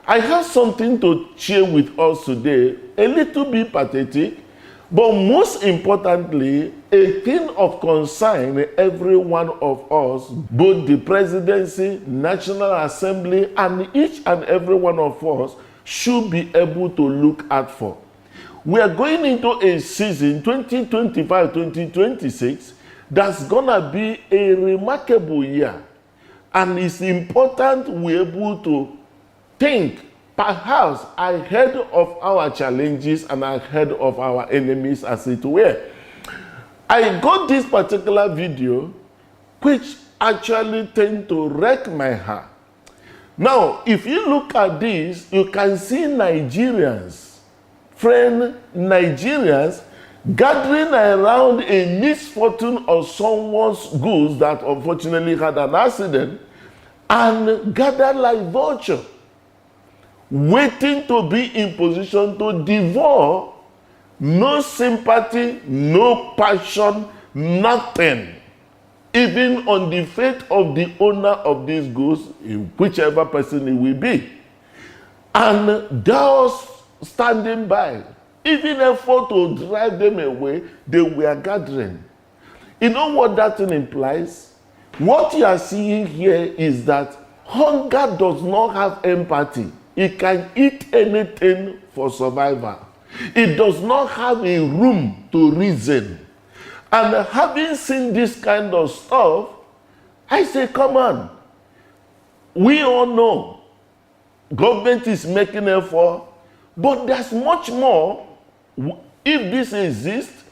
I have something to share with us today, a little bit pathetic, but most importantly, a thing of concern every one of us, both the presidency, National Assembly, and each and every one of us should be able to look out for. We are going into a season, 2025-2026, that's gonna be a remarkable year. And it's important we're able to think perhaps ahead of our challenges and ahead of our enemies, as it were. I got this particular video which actually tend to wreck my heart. Now, if you look at this, you can see Nigerians, Nigerians gathering around a misfortune of someone's goods that unfortunately had an accident and gathered like vulture, waiting to be in position to devour. No sympathy, no passion, nothing, even on the fate of the owner of these goods, whichever person it will be. And those standing by, even effort to drive them away, they were gathering. You know what that thing implies? What you are seeing here is that hunger does not have empathy. It can eat anything for survival. It does not have a room to reason. And having seen this kind of stuff, I say, come on. We all know government is making effort, but there's much more. If this exists,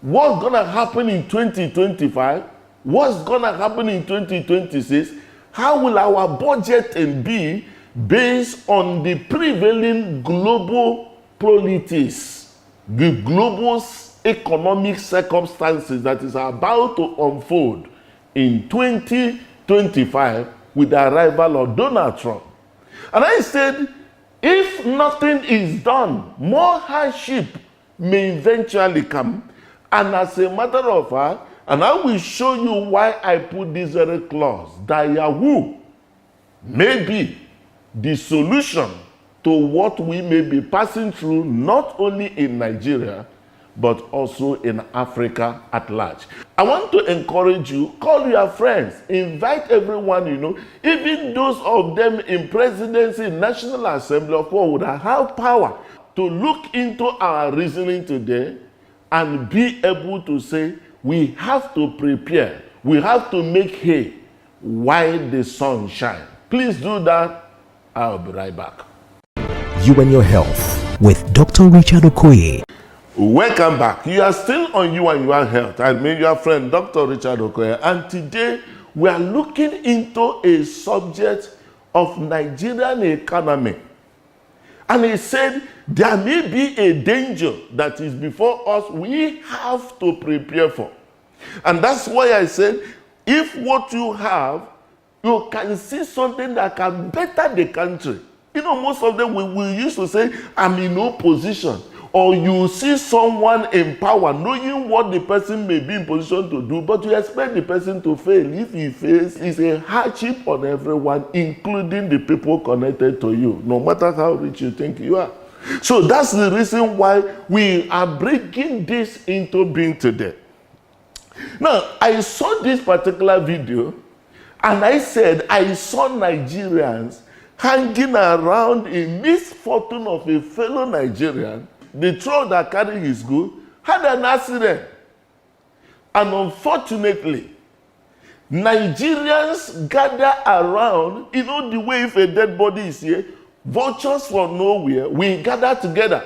what's going to happen in 2025? What's going to happen in 2026? How will our budgeting be based on the prevailing global politics, the global economic circumstances that is about to unfold in 2025 with the arrival of Donald Trump? And I said, if nothing is done, more hardship may eventually come. And as a matter of fact, and I will show you why I put this very clause, that Yahoo may be the solution to what we may be passing through, not only in Nigeria, but also in Africa at large. I want to encourage you, call your friends, invite everyone you know, even those of them in presidency, National Assembly, of course, would have power to look into our reasoning today and be able to say, we have to prepare, we have to make hay while the sun shines. Please do that. I'll be right back. You and Your Health with Dr. Richard Okoye. Welcome back. You are still on You and Your Health. I'm your friend, Dr. Richard Okoye, and today we are looking into a subject of Nigerian economy. And he said there may be a danger that is before us we have to prepare for. And that's why I said, if what you have, you can see something that can better the country. You know, most of them we used to say, I'm in no position. Or you see someone in power, knowing what the person may be in position to do, but you expect the person to fail. If he fails, it's a hardship on everyone, including the people connected to you, no matter how rich you think you are. So that's the reason why we are bringing this into being today. Now, I saw this particular video, and I said, I saw Nigerians hanging around a misfortune of a fellow Nigerian. The truck that carried his goods had an accident. And unfortunately, Nigerians gather around, you know the way if a dead body is here, vultures from nowhere, we gather together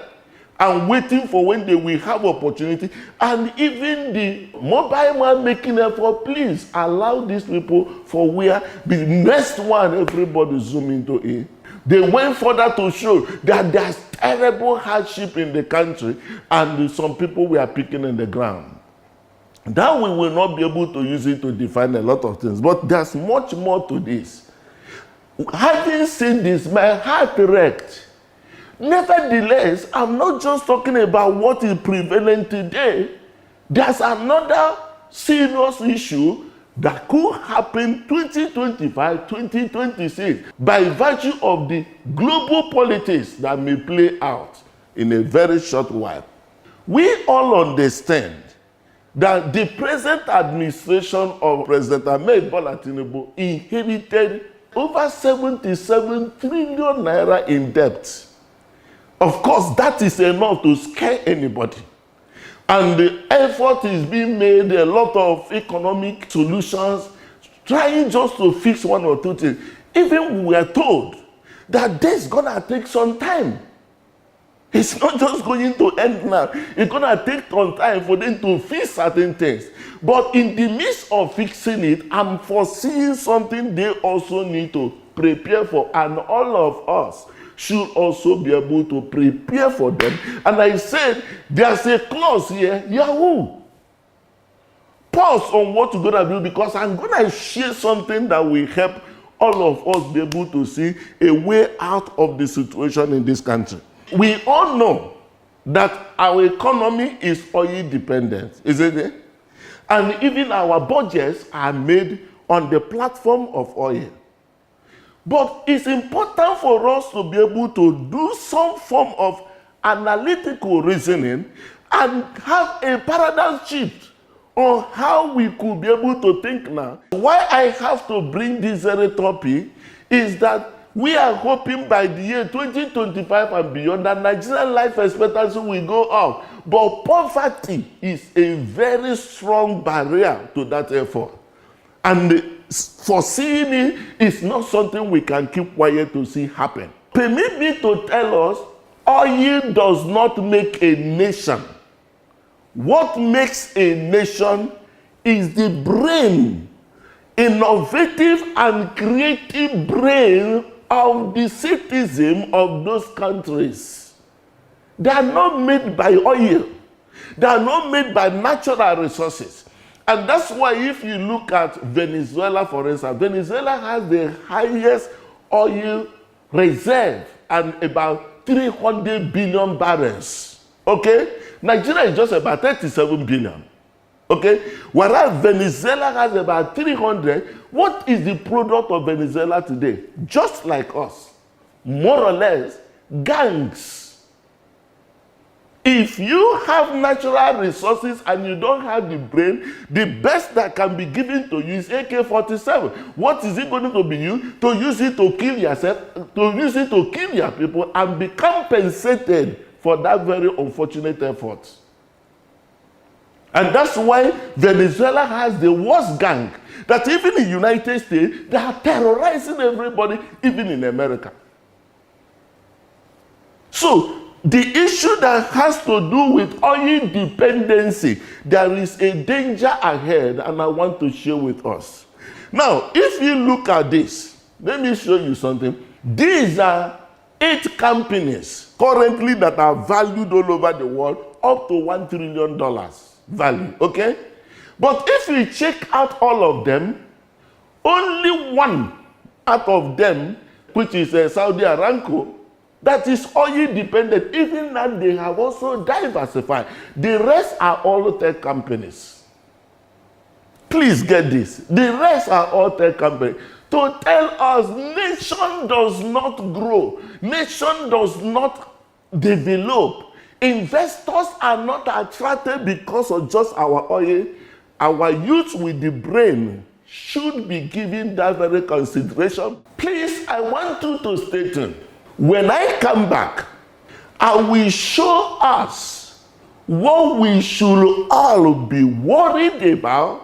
and waiting for when they will have opportunity. And even the mobile man making effort, please allow these people for where the next one everybody zoom into it. They went further to show that there's terrible hardship in the country and some people were picking in the ground. That we will not be able to use it to define a lot of things, but there's much more to this. Having seen this, my heart wrecked. Nevertheless, I'm not just talking about what is prevalent today. There's another serious issue that could happen 2025, 2026 by virtue of the global politics that may play out in a very short while. We all understand that the present administration of President Ahmed Bola Tinubu inherited over 77 trillion naira in debt. Of course, that is enough to scare anybody. And the effort is being made, a lot of economic solutions, trying just to fix one or two things. Even we are told that this is going to take some time. It's not just going to end now. It's going to take some time for them to fix certain things. But in the midst of fixing it, I'm foreseeing something they also need to prepare for. And all of us should also be able to prepare for them. And I said, there's a clause here, Yahoo. Pause on what you're going to do, because I'm going to share something that will help all of us be able to see a way out of the situation in this country. We all know that our economy is oil dependent, isn't it? And even our budgets are made on the platform of oil. But it's important for us to be able to do some form of analytical reasoning and have a paradigm shift on how we could be able to think now. Why I have to bring this very topic is that we are hoping by the year 2025 and beyond that Nigerian life expectancy will go up. But poverty is a very strong barrier to that effort. And foreseeing it is not something we can keep quiet to see happen. Permit me to tell us, oil does not make a nation. What makes a nation is the brain, innovative and creative brain of the citizen of those countries. They are not made by oil. They are not made by natural resources. And that's why if you look at Venezuela, for instance, Venezuela has the highest oil reserve and about 300 billion barrels. Okay? Nigeria is just about 37 billion. Okay? Whereas Venezuela has about 300. What is the product of Venezuela today? Just like us. More or less, gangs. If you have natural resources and you don't have the brain, the best that can be given to you is AK-47. What is it going to be used? To use it to kill yourself, to use it to kill your people and be compensated for that very unfortunate effort. And that's why Venezuela has the worst gang. That even in the United States, they are terrorizing everybody, even in America. So, the issue that has to do with oil dependency, there is a danger ahead, and I want to share with us. Now, if you look at this, let me show you something. These are 8 companies currently that are valued all over the world up to $1 trillion value, okay? But if you check out all of them, only one out of them, which is Saudi Aramco, that is oil dependent. Even that they have also diversified. The rest are all tech companies. Please get this. The rest are all tech companies. To tell us nation does not grow. Nation does not develop. Investors are not attracted because of just our oil. Our youth with the brain should be given that very consideration. Please, I want you to stay tuned. When I come back, I will show us what we should all be worried about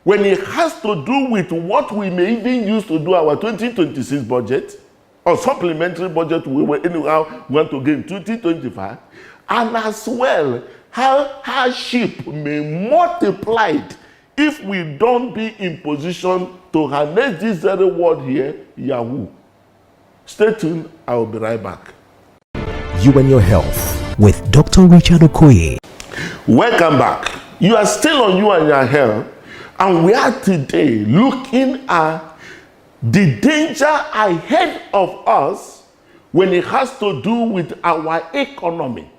when it has to do with what we may even use to do our 2026 budget or supplementary budget we will anyhow want to get in 2025, and as well how hardship may multiply if we don't be in position to harness this very word here, Yahoo. Stay tuned, I will be right back. You and Your Health with Dr. Richard Okoye. Welcome back. You are still on You and Your Health, and we are today looking at the danger ahead of us when it has to do with our economy,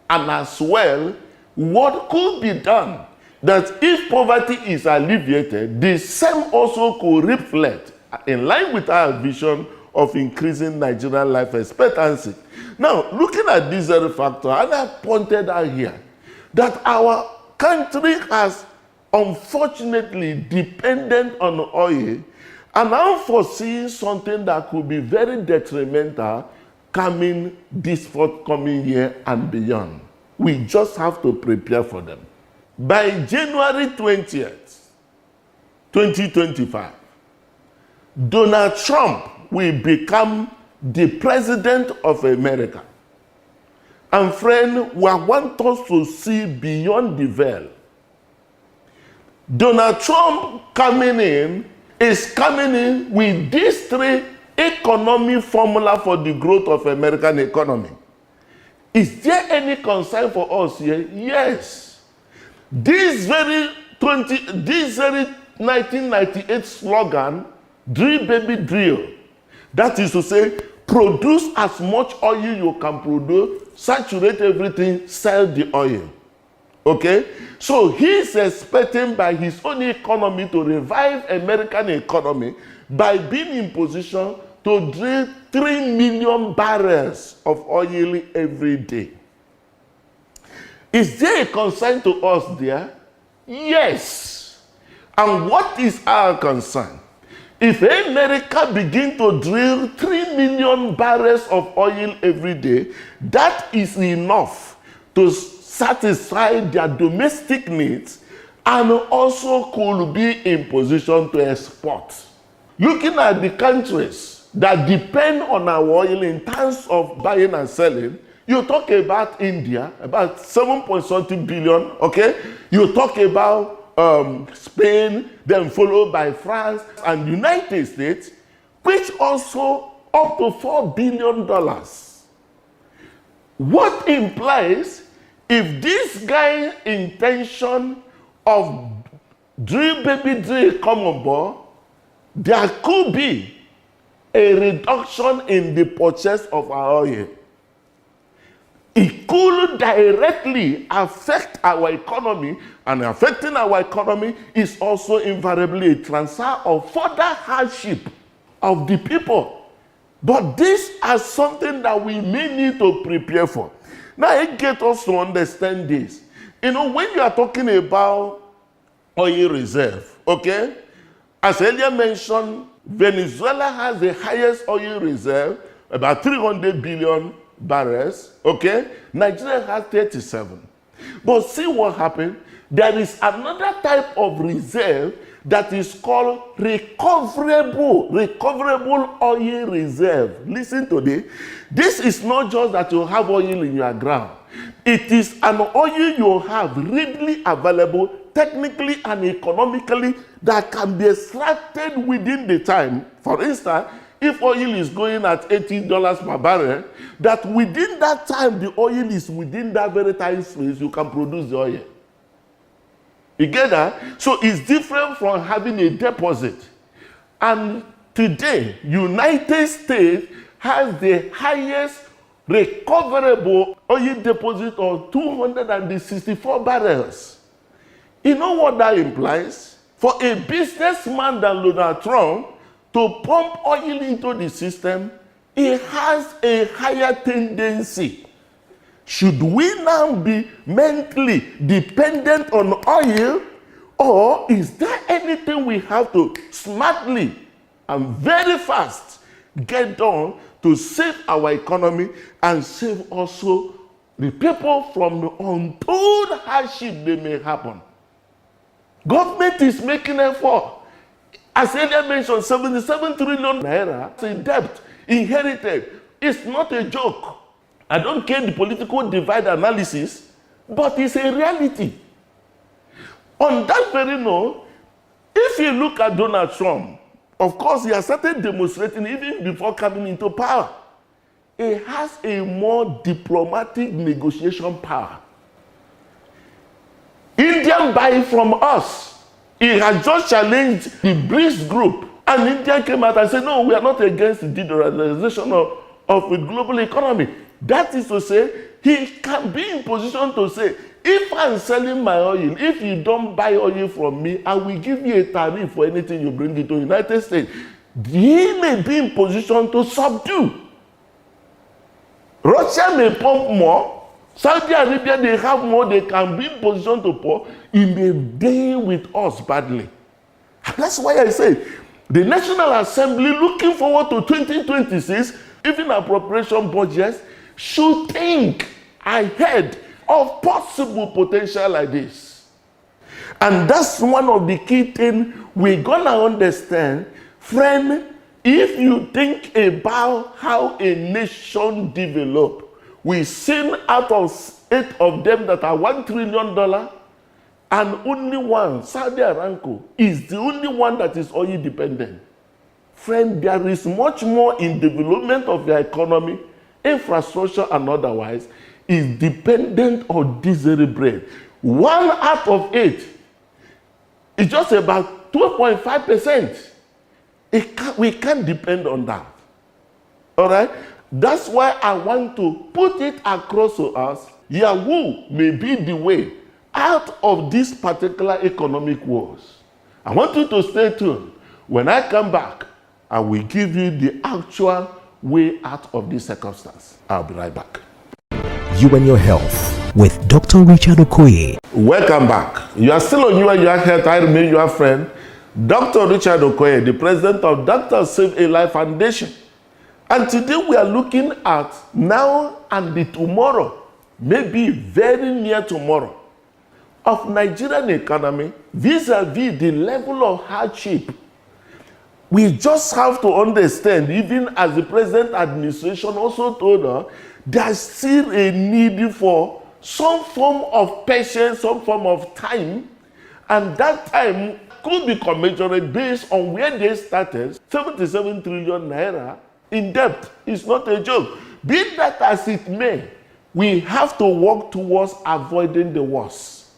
and as well what could be done that if poverty is alleviated, the same also could reflect in line with our vision of increasing Nigerian life expectancy. Now, looking at this very factor, and I pointed out here that our country has unfortunately dependent on oil, and I'm foreseeing something that could be very detrimental coming this forthcoming year and beyond. We just have to prepare for them. By January 20th, 2025, Donald Trump will become the president of America. And friend, we want us to see beyond the veil. Donald Trump is coming in with these three economic formula for the growth of American economy. Is there any concern for us here? Yes. This very 1998 slogan, drill baby drill, that is to say, produce as much oil you can produce, saturate everything, sell the oil. Okay? So he's expecting by his own economy to revive American economy by being in position to drill 3 million barrels of oil every day. Is there a concern to us there? Yes. And what is our concern? If America begin to drill 3 million barrels of oil every day, that is enough to satisfy their domestic needs and also could be in position to export. Looking at the countries that depend on our oil in terms of buying and selling, you talk about India, about 7.something billion, okay? You talk about Spain, then followed by France and United States, which also up to $4 billion. What implies if this guy's intention of drill baby drill come on board, there could be a reduction in the purchase of our oil. It could directly affect our economy, and affecting our economy is also invariably a transfer of further hardship of the people. But this is something that we may need to prepare for. Now, it gets us to understand this. You know, when you are talking about oil reserve, okay, as earlier mentioned, Venezuela has the highest oil reserve, about 300 billion barrels, okay? Nigeria has 37. But see what happened? There is another type of reserve that is called recoverable oil reserve. Listen to this. This is not just that you have oil in your ground. It is an oil you have readily available, technically and economically, that can be extracted within the time. For instance, if oil is going at $80 per barrel, that within that time the oil is within that very time space, you can produce the oil. You get that? So it's different from having a deposit. And today, United States has the highest recoverable oil deposit of 264 barrels. You know what that implies? For a businessman than Donald Trump to pump oil into the system, it has a higher tendency. Should we now be mentally dependent on oil, or is there anything we have to smartly and very fast get done to save our economy and save also the people from the untold hardship that may happen? Government is making effort. As earlier mentioned, 77 trillion naira in debt inherited. It's not a joke. I don't care the political divide analysis, but it's a reality. On that very note, if you look at Donald Trump, of course, he has started demonstrating even before coming into power. He has a more diplomatic negotiation power. India buy from us. He has just challenged the BRICS group, and India came out and said, no, we are not against the de-dollarization of the global economy. That is to say, he can be in position to say, If I'm selling my oil, if you don't buy oil from me, I will give you a tariff for anything you bring into the United States. He may be in position to subdue. Russia may pump more. Saudi Arabia, they have more. They can be in position to pour. He may deal with us badly. And that's why I say the National Assembly, looking forward to 2026, even appropriation budgets, should think ahead of possible potential like this. And that's one of the key things we're gonna understand. Friend, if you think about how a nation develop, we've seen out of 8 of them that are $1 trillion, and only one, Saudi Aramco, is the only one that is oil dependent. Friend, there is much more in development of your economy, infrastructure and otherwise, is dependent on diesel bread. 1 out of 8 is just about 2.5%. We can't depend on that. All right? That's why I want to put it across to us. Yahoo may be the way out of these particular economic wars. I want you to stay tuned. When I come back, I will give you the actual way out of this circumstance. I'll be right back. You and Your Health with Dr. Richard Okoye. Welcome back. You are still on You and Your Health. I remain your friend, Dr. Richard Okoye, the president of Dr. Save a Life Foundation. And today we are looking at now and the tomorrow, maybe very near tomorrow, of Nigerian economy vis-a-vis the level of hardship. We just have to understand, even as the present administration also told us, there's still a need for some form of patience, some form of time, and that time could be commensurate based on where they started. 77 trillion naira in debt is not a joke. Be that as it may, we have to work towards avoiding the worst.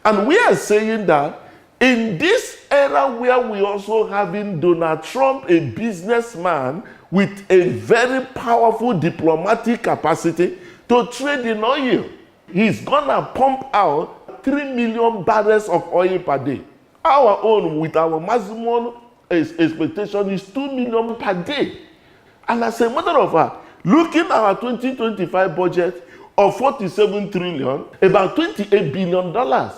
And we are saying that in this era where we also having Donald Trump, a businessman with a very powerful diplomatic capacity to trade in oil, he's gonna pump out 3 million barrels of oil per day. Our own, with our maximum expectation, is 2 million per day. And as a matter of fact, looking at our 2025 budget of 47 trillion, about $28 billion.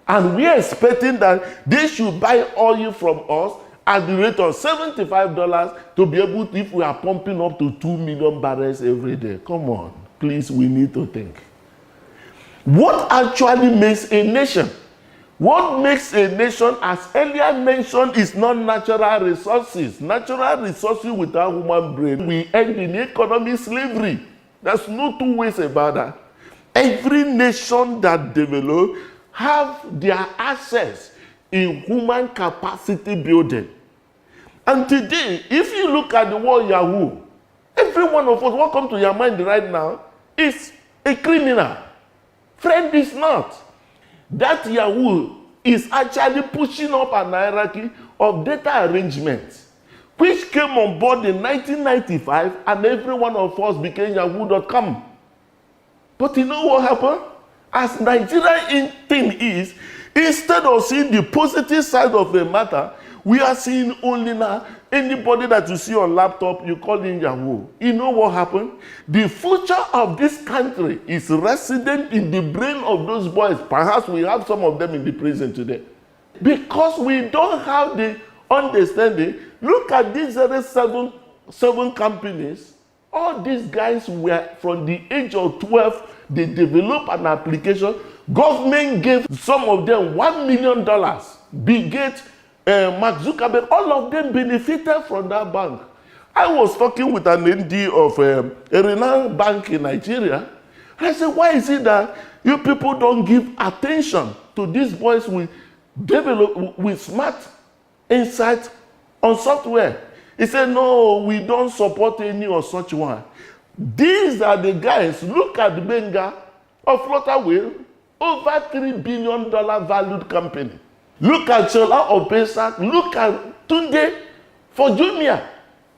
And we are expecting that they should buy oil from us at the rate of $75 to be able to, if we are pumping up to 2 million barrels every day. Come on, please, we need to think. What actually makes a nation? What makes a nation, as earlier mentioned, is not natural resources. Natural resources without human brain, we end in economic slavery. There's no two ways about that. Every nation that develops have their access in human capacity building. And today, if you look at the word Yahoo, every one of us, what comes to your mind right now is a criminal. Friend, is not. That Yahoo is actually pushing up an hierarchy of data arrangements, which came on board in 1995, and every one of us became Yahoo.com. But you know what happened? As Nigerian thing is, instead of seeing the positive side of the matter, we are seeing only now anybody that you see on laptop, you call in Yahoo. You know what happened? The future of this country is resident in the brain of those boys. Perhaps we have some of them in the prison today. Because we don't have the understanding. Look at these seven companies. All these guys were from the age of 12. They developed an application. Government gave some of them $1 million. Bill Gates, Mark Zuckerberg, all of them benefited from that bank. I was talking with an MD of a renowned bank in Nigeria. And I said, why is it that you people don't give attention to these boys with smart insight on software? He said, no, we don't support any of such one. These are the guys. Look at the Benga of Flutterwheel, over $3 billion valued company. Look at Chola of Pesak. Look at Tunde for Jumia.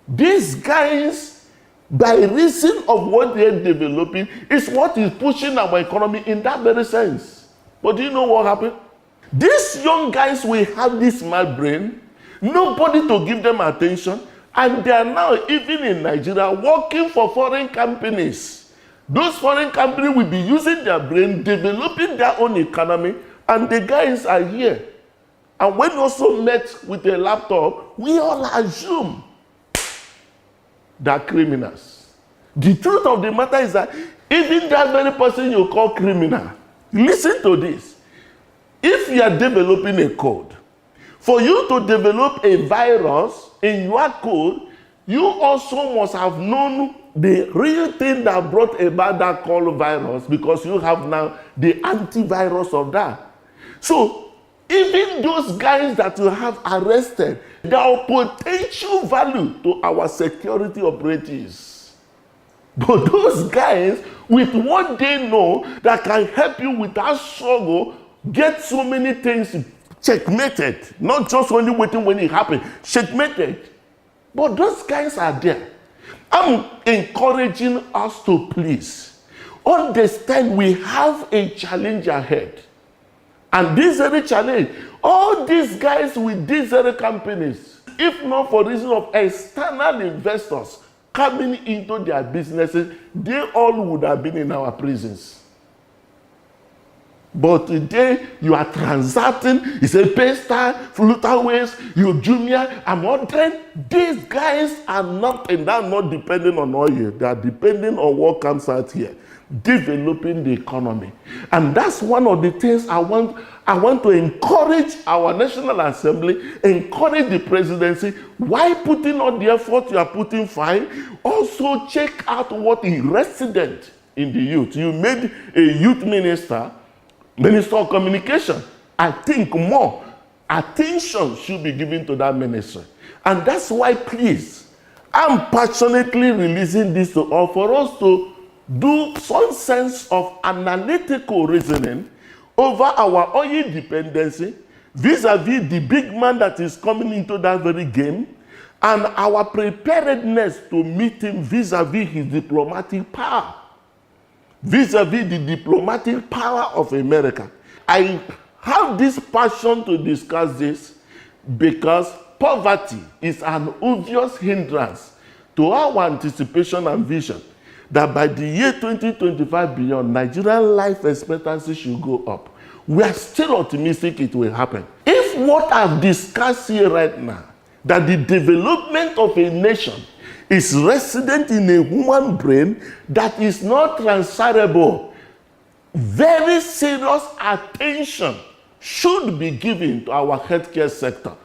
These guys, by reason of what they're developing, is what is pushing our economy in that very sense. But do you know what happened? These young guys will have this smart brain, nobody to give them attention, and they are now, even in Nigeria, working for foreign companies. Those foreign companies will be using their brain, developing their own economy, and the guys are here. And when also met with a laptop, we all assume they're criminals. The truth of the matter is that even that very person you call criminal, listen to this. If you are developing a code, for you to develop a virus in your code, you also must have known the real thing that brought about that called virus, because you have now the antivirus of that. So even those guys that you have arrested, they are potential value to our security operatives. But those guys, with what they know that can help you with that struggle, get so many things checkmated. Not just only waiting when it happens, checkmated. But those guys are there. I'm encouraging us to please understand we have a challenge ahead. And this very challenge, all these guys with these very companies, if not for reason of external investors coming into their businesses, they all would have been in our prisons. But today, you are transacting, it's a PayStar, Flutterways, you Jumia, I'm ordering. These guys are not, and they're not depending on oil. They are depending on what comes out here, developing the economy. And that's one of the things I want to encourage our National Assembly, encourage the presidency. Why putting all the effort you are putting fine? Also check out what is resident in the youth. You made a youth minister of communication. I think more attention should be given to that ministry. And that's why, please, I'm passionately releasing this to all for us to do some sense of analytical reasoning over our oil dependency vis-a-vis the big man that is coming into that very game, and our preparedness to meet him vis-a-vis his diplomatic power. Vis-a-vis the diplomatic power of America. I have this passion to discuss this because poverty is an obvious hindrance to our anticipation and vision that by the year 2025 beyond, Nigerian life expectancy should go up. We are still optimistic it will happen. If what I've discussed here right now, that the development of a nation is resident in a human brain that is not transferable, very serious attention should be given to our healthcare sector.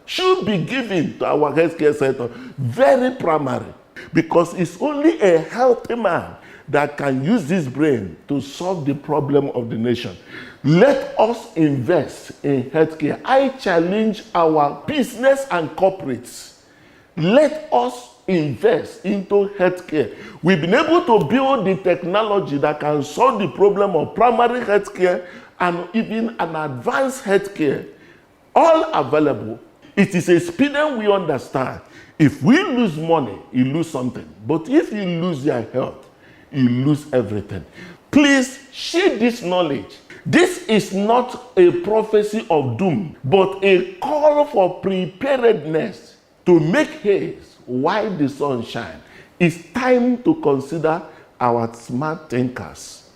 Very primary. Because it's only a healthy man that can use this brain to solve the problem of the nation. Let us invest in healthcare. I challenge our business and corporates. Let us invest into healthcare. We've been able to build the technology that can solve the problem of primary healthcare and even an advanced healthcare, all available. It is expedient, we understand. If we lose money, you lose something. But if you lose your health, you lose everything. Please share this knowledge. This is not a prophecy of doom, but a call for preparedness to make haste while the sun shines. It's time to consider our smart thinkers.